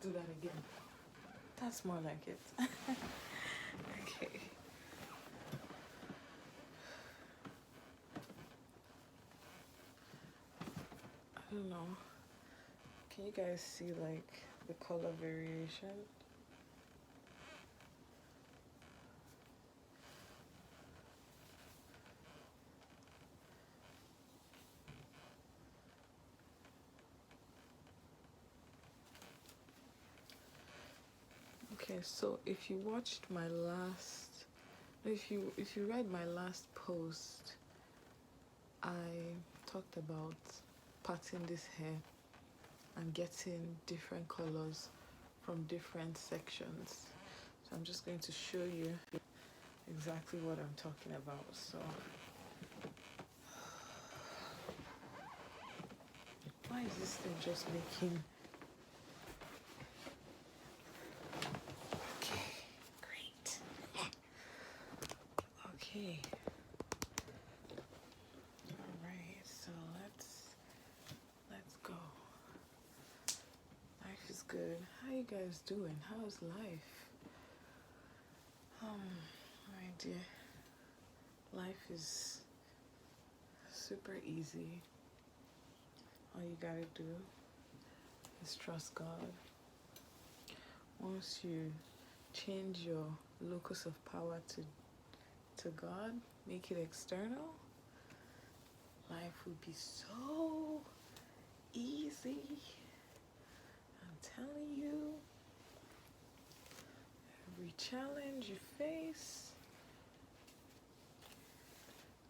do that again. That's more like it. Okay. I don't know. Can you guys see like the color variation? Okay, so if you watched my last, if you read my last post, I talked about parting this hair and getting different colors from different sections. So I'm just going to show you exactly what I'm talking about. So why is this thing just making... Okay, great. Okay. All right, so let's go. Life is good. How you guys doing? How's life? My dear, life is super easy. All you gotta do is trust God. Once you change your locus of power to God, make it external, life will be so easy. I'm telling you, every challenge you face,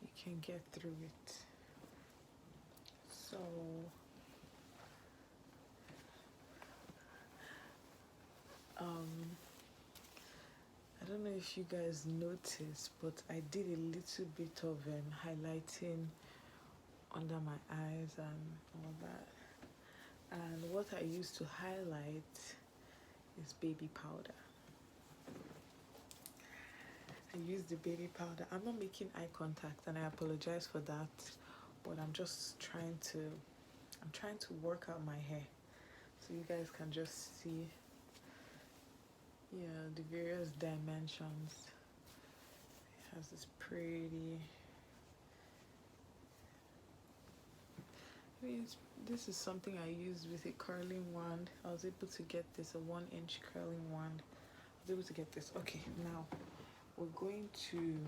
you can get through it. So I don't know if you guys noticed, but I did a little bit of highlighting under my eyes and all that. And what I use to highlight is baby powder. I use the baby powder. I'm not making eye contact, and I apologize for that, but I'm just trying to work out my hair so you guys can just see, yeah, the various dimensions. It has this pretty, this is something I used with a curling wand. I was able to get this, a 1-inch curling wand. I was able to get this. Okay, now we're going to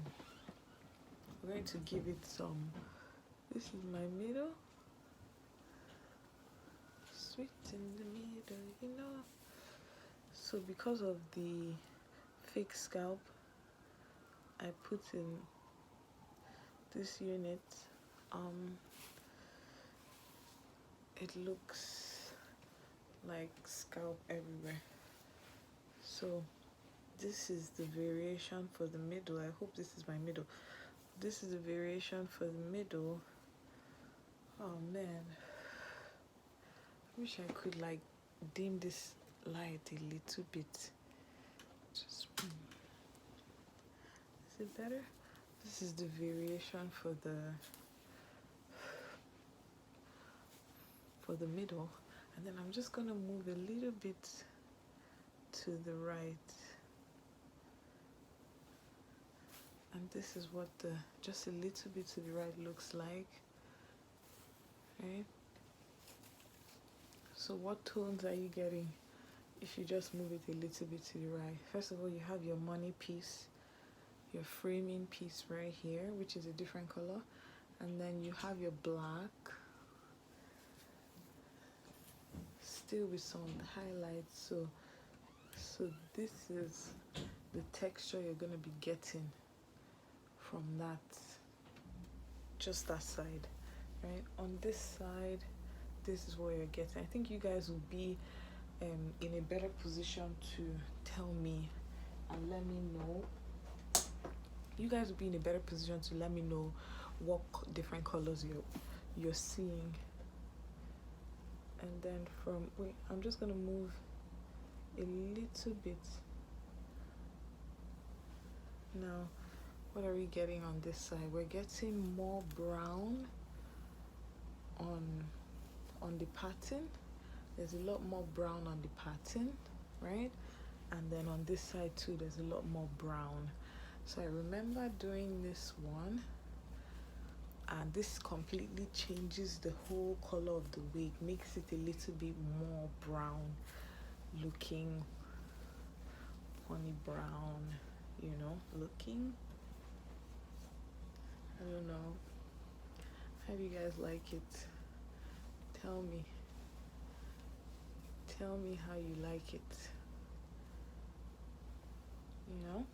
give it some, this is my middle, sweet in the middle, you know. So because of the fake scalp, I put in this unit. It looks like scalp everywhere. So this is the variation for the middle. I hope this is my middle. This is the variation for the middle. Oh man, I wish I could like dim this light a little bit. Just is it better? This is the variation for the middle, and then I'm just gonna move a little bit to the right, and this is what the just a little bit to the right looks like, right? So what tones are you getting if you just move it a little bit to the right? First of all, you have your money piece, your framing piece right here, which is a different color, and then you have your black, still with some highlights. So this is the texture you're gonna be getting from that, just that side, right? On this side, this is what you're getting. I think you guys will be in a better position to tell me and let me know. You guys will be in a better position to let me know what different colors you're seeing. And then I'm just gonna move a little bit. Now, what are we getting on this side? We're getting more brown on the pattern, there's a lot more brown on the pattern, right? And then on this side too, there's a lot more brown. So I remember doing this one, and this completely changes the whole color of the wig, makes it a little bit more brown looking, honey brown, you know, looking. I don't know. How do you guys like it? Tell me how you like it, you know.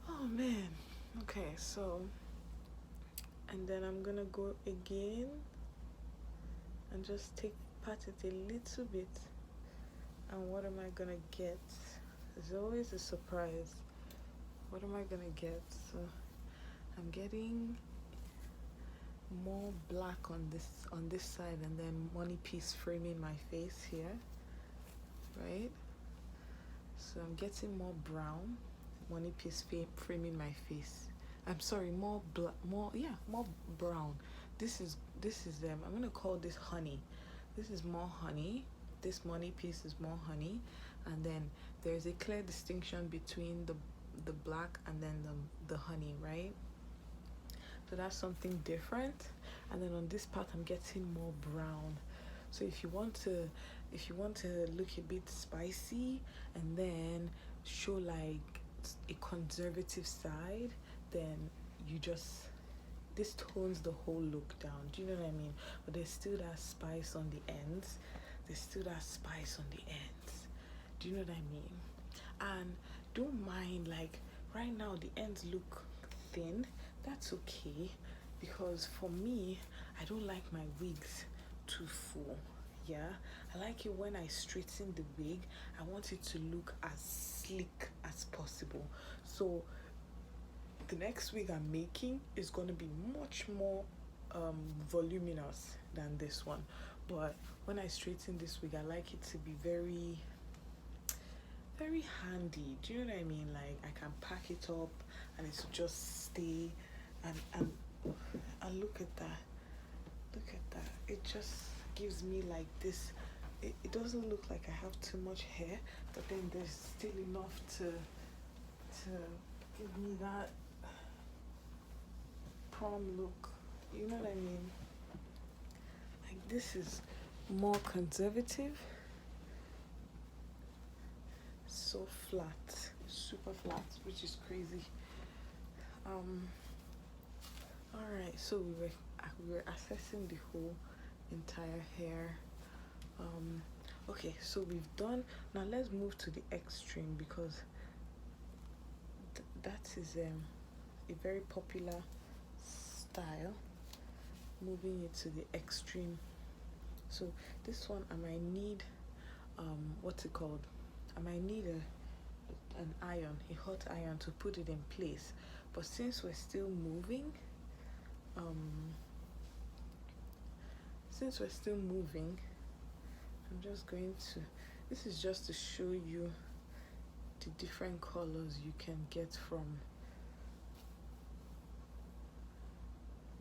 Oh man. Okay, so, and then I'm gonna go again and just pat it a little bit. And what am I gonna get? There's always a surprise. What am I gonna get? So I'm getting more black on this side, and then money piece framing my face here, right? So I'm getting more brown, money piece framing my face. I'm sorry, more brown. This is I'm gonna call this honey. This is more honey. This money piece is more honey, and then there's a clear distinction between the black and then the honey, right? So that's something different. And then on this part, I'm getting more brown. So if you want to look a bit spicy and then show like a conservative side, then this tones the whole look down. Do you know what I mean? But there's still that spice on the ends. Do you know what I mean? And don't mind, like, right now the ends look thin. That's okay, because for me, I don't like my wigs too full. Yeah, I like it when I straighten the wig, I want it to look as slick as possible. So the next wig I'm making is going to be much more voluminous than this one. But when I straighten this wig, I like it to be very, very handy. Do you know what I mean? Like, I can pack it up and it will just stay. And look at that. It just gives me like this. It doesn't look like I have too much hair, but then there's still enough to give me that prom look. You know what I mean? Like, this is more conservative. So flat, super flat, which is crazy. Alright, so we were assessing the whole entire hair. Okay, so we've done. Now let's move to the extreme, because that is a very popular style. Moving it to the extreme. So this one, I might need what's it called? I might need an iron, a hot iron, to put it in place. But since we're still moving, I'm just going to, this is just to show you the different colors you can get from,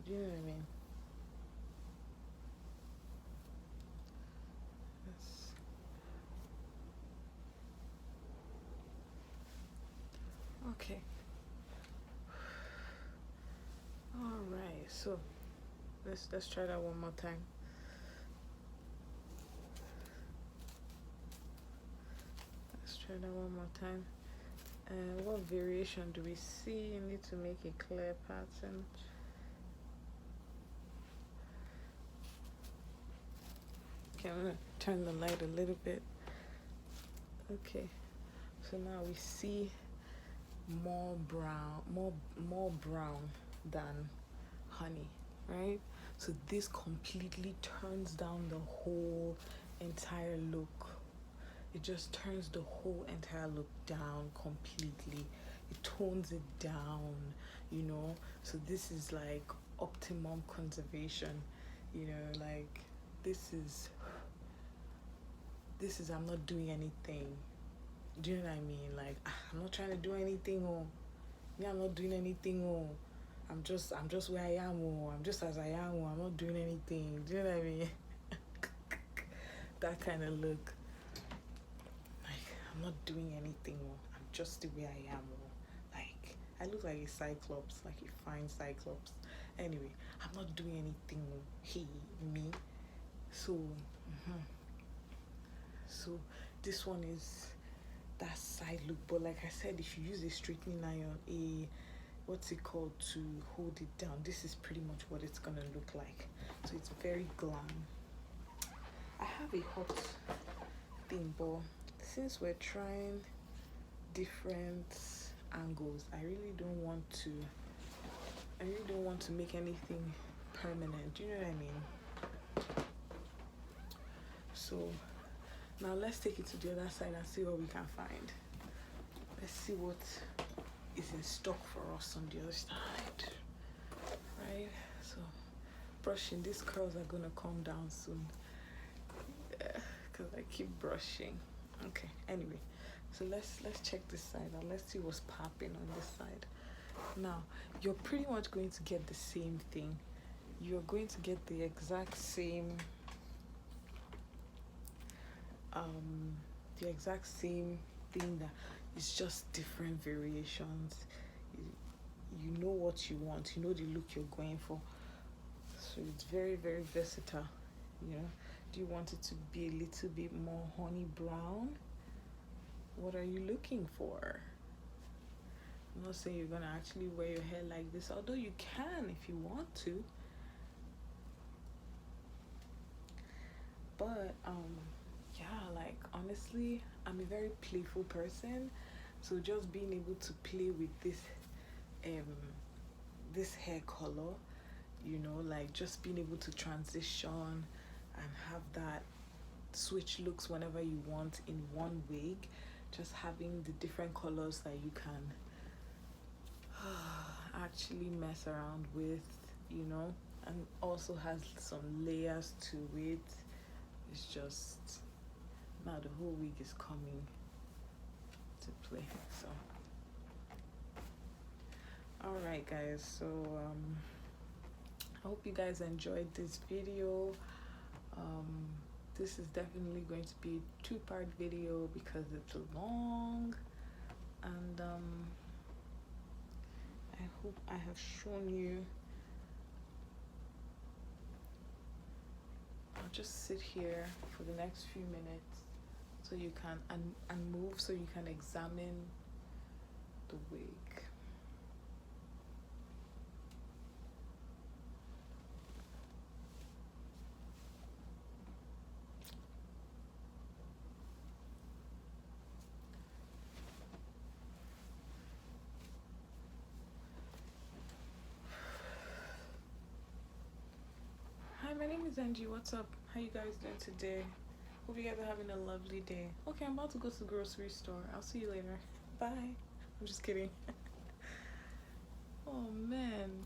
do you know what I mean? Okay. All right, so let's try that one more time. What variation do we see? You need to make a clear pattern. Okay, I'm gonna turn the light a little bit. Okay, so now we see more brown than honey, right? So this completely turns down the whole entire look. It just turns the whole entire look down completely. It tones it down, you know. So this is like optimum conservation, you know. Like, this is I'm not doing anything. Do you know what I mean? Like, I'm not trying to do anything. I'm not doing anything. I'm just where I am, or I'm just as I am, or I'm not doing anything. Do you know what I mean? That kind of look. Like, I'm not doing anything, or I'm just the way I am, or like, I look like a cyclops, like a fine cyclops. Anyway, I'm not doing anything, he, me. So, so this one is that side look. But like I said, if you use a straightening iron, what's it called, to hold it down, this is pretty much what it's gonna look like. So it's very glam. I have a hot thing, but since we're trying different angles, I really don't want to make anything permanent. Do you know what I mean? So now let's take it to the other side and see what we can find. Let's see what is in stock for us on the other side. Right? So brushing, these curls are gonna come down soon. Yeah, because I keep brushing. Okay, anyway. So let's check this side and let's see what's popping on this side. Now, you're pretty much going to get the same thing. You're going to get the exact same thing, that is just different variations. You know what you want, you know the look you're going for. So it's very, very versatile. You know, do you want it to be a little bit more honey brown? What are you looking for? I'm not saying you're gonna actually wear your hair like this, although you can if you want to. But yeah, like honestly, I'm a very playful person, so just being able to play with this hair color, you know, like just being able to transition and have that switch looks whenever you want in one wig, just having the different colors that you can actually mess around with, you know, and also has some layers to it. It's just, now the whole wig is coming to play. So all right guys, so I hope you guys enjoyed this video. This is definitely going to be a two-part video because it's long, and I hope I have shown you. I'll just sit here for the next few minutes so you can and move so you can examine the wig. Hi, my name is Angie. What's up? How you guys doing today? Hope you guys are having a lovely day. Okay, I'm about to go to the grocery store. I'll see you later. Bye. I'm just kidding. Oh man.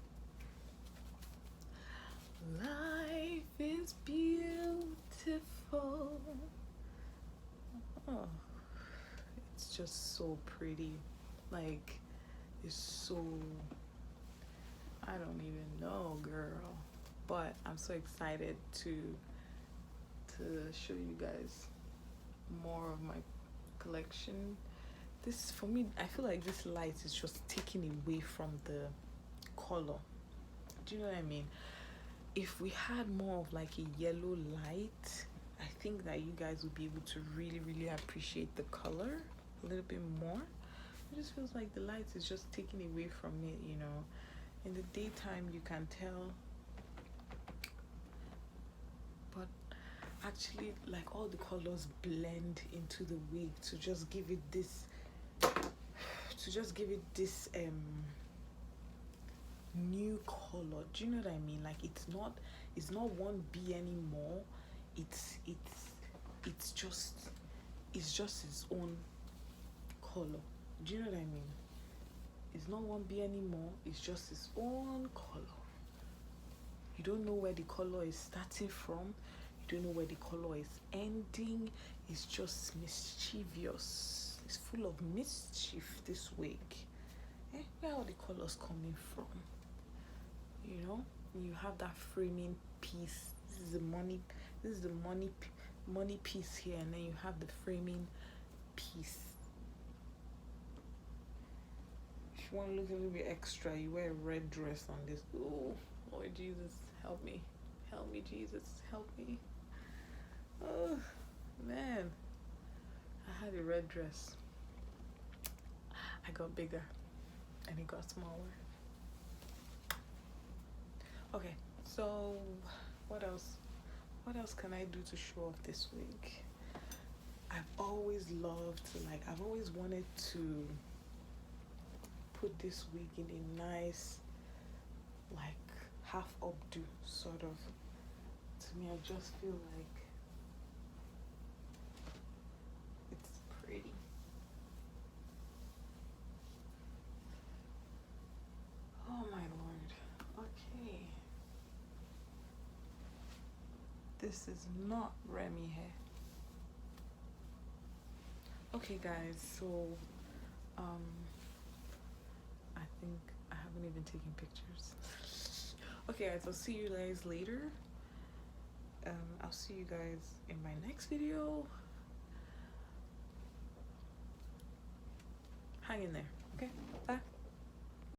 Life is beautiful. Oh, it's just so pretty. Like, it's so, I don't even know, girl. But I'm so excited to show you guys more of my collection. This, for me, I feel like this light is just taking away from the color. Do you know what I mean? If we had more of like a yellow light, I think that you guys would be able to really, really appreciate the color a little bit more. It just feels like the light is just taking away from it, you know. In the daytime, you can tell, but actually, like, all the colors blend into the wig to just give it this new color. Do you know what I mean? Like, it's not 1B anymore. It's just its own color. Do you know what I mean? It's not 1B anymore. It's just its own color. You don't know where the color is starting from. You don't know where the color is ending. It's just mischievous. It's full of mischief, this wig. Where are all the colors coming from? you have that framing piece. This is the money. This is the money piece here, and then you have the framing piece. If you want to look a little bit extra, you wear a red dress on this. Oh, Lord Jesus, help me. Help me, Jesus, help me. Oh, man. I had a red dress. I got bigger and it got smaller. Okay, so what else? What else can I do to show off this wig? I've always loved, I've always wanted to put this wig in a nice, half updo, sort of. To me, I just feel like it's pretty. Oh my Lord. Okay. This is not Remy hair. Okay guys, so I think I haven't even taken pictures. Okay guys, I'll see you guys later. I'll see you guys in my next video. Hang in there. Okay, bye.